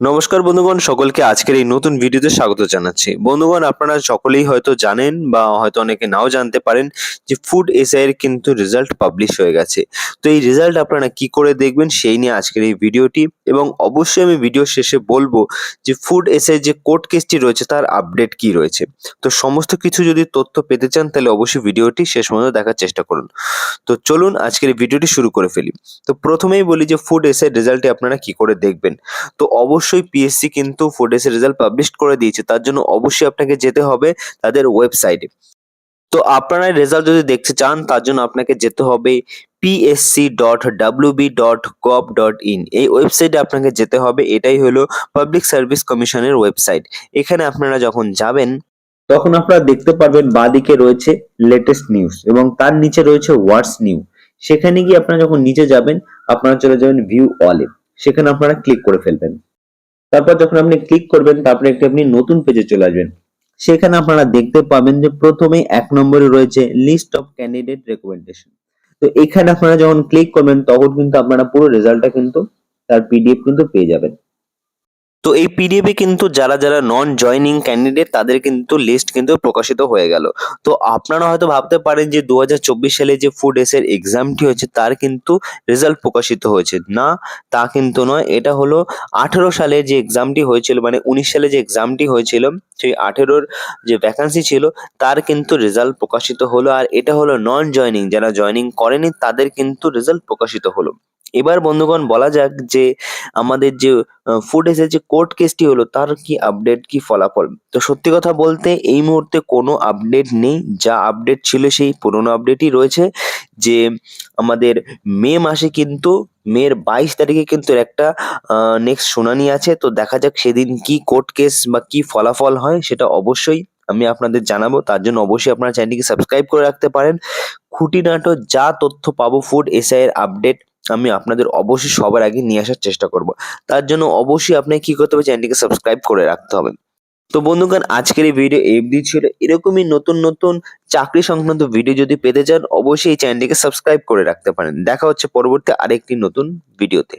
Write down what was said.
নমস্কার বন্ধুগণ, সকলকে আজকের এই নতুন ভিডিওতে স্বাগত জানাচ্ছি। বন্ধুগণ, আপনারা সকলেই হয়তো জানেন বা হয়তো অনেকে নাও জানতে পারেন যে ফুড এসআই এর কিন্তু রেজাল্ট পাবলিশ হয়ে গেছে। তো এই রেজাল্ট আপনারা কি করে দেখবেন সেই নিয়ে আজকের এই ভিডিওটি, এবং অবশ্যই আমি ভিডিও শেষে বলবো যে ফুড এসআই যে কোর্ট কেসটি রয়েছে তার আপডেট কি রয়েছে। তো সমস্ত কিছু যদি তথ্য পেতে চান তাহলে অবশ্যই ভিডিওটি শেষ পর্যন্ত দেখার চেষ্টা করুন। তো চলুন আজকের এই ভিডিওটি শুরু করে ফেলি। তো প্রথমেই বলি যে ফুড এসআই রেজাল্টটি আপনারা কি করে দেখবেন। তো অবশ্যই পিএসসি কিন্তু ফুড এসআই রেজাল্ট পাবলিশ করে দিয়েছে, তার জন্য অবশ্যই আপনাকে যেতে হবে তাদের ওয়েবসাইটে। তো আপনারা রেজাল্ট যদি দেখতে চান তার জন্য আপনাকে যেতে হবে psc.wb.gov.in, এই ওয়েবসাইটে আপনাকে যেতে হবে। এটাই হলো পাবলিক সার্ভিস কমিশনের ওয়েবসাইট। এখানে আপনারা যখন যাবেন তখন আপনারা দেখতে পারবেন বাঁদিকে রয়েছে লেটেস্ট নিউজ এবং তার নিচে রয়েছে হোয়াটস নিউ। সেখানে গিয়ে আপনারা যখন নিচে যাবেন আপনারা চলে যাবেন ভিউ অলে, সেখানে আপনারা ক্লিক করে ফেলবেন। তারপর যখন আপনি ক্লিক করবেন তারপরে আপনি নতুন পেজে চলে আসবেন। সেখানে আপনারা দেখতে পাবেন যে প্রথমেই ১ নম্বরে রয়েছে লিস্ট অফ ক্যান্ডিডেট রেকমেন্ডেশন। তো এখানে আপনারা যখন ক্লিক করবেন তখন কিন্তু আপনারা পুরো রেজাল্টটা কিন্তু তার পিডিএফ কিন্তু পেয়ে যাবেন। তো এই পিডিএফে কিন্তু যারা নন জয়নিং ক্যান্ডিডেট তাদের কিন্তু লিস্ট কিন্তু প্রকাশিত হয়ে গেল। তো আপনারা হয়তো ভাবতে পারেন যে ২০২৪ সালে যে ফুড এসের এক্সামটি হয়েছে তার কিন্তু রেজাল্ট প্রকাশিত হয়েছে। না, তা কিন্তু নয়। এটা হলো ১৮ সালে যে এক্সামটি হয়েছিল, মানে ১৯ সালে যে এক্সামটি হয়েছিল, সেই ১৮ যে ভ্যাকান্সি ছিল তার কিন্তু রেজাল্ট প্রকাশিত হলো। আর এটা হলো নন জয়নিং, যারা জয়নিং করেনি তাদের কিন্তু রেজাল্ট প্রকাশিত হলো। এবার বন্ধুগণ বলা যাক যে আমাদের যে ফুড এসের যে কোর্ট কেসটি হলো তার কি আপডেট, কি ফলাফল। তো সত্যি কথা বলতে এই মুহূর্তে কোনো আপডেট নেই। যা আপডেট ছিল সেই পুরনো আপডেটই রয়েছে, যে আমাদের মে মাসে কিন্তু মের ২২ তারিখে কিন্তু এর একটা নেক্সট শুনানি আছে। তো দেখা যাক সেদিন কি কোর্ট কেস বা কি ফলাফল হয়, সেটা অবশ্যই আমি আপনাদের জানাবো। তার জন্য অবশ্যই আপনারা চ্যানেলটিকে সাবস্ক্রাইব করে রাখতে পারেন। খুঁটিনাটি যা তথ্য পাবো ফুড এসআই এর আপডেট আমি আপনাদের অবশ্যই সবার আগে নিয়ে আসার চেষ্টা করব। তার জন্য অবশ্যই আপনাকে কি করতে হবে, চ্যানেলটিকে সাবস্ক্রাইব করে রাখতে হবে। তো বন্ধুগণ, আজকের এই ভিডিও এই অবধি ছিল। এরকমই নতুন নতুন চাকরি সংক্রান্ত ভিডিও যদি পেতে চান অবশ্যই এই চ্যানেলটিকে সাবস্ক্রাইব করে রাখতে পারেন। দেখা হচ্ছে পরবর্তী আরেকটি নতুন ভিডিওতে।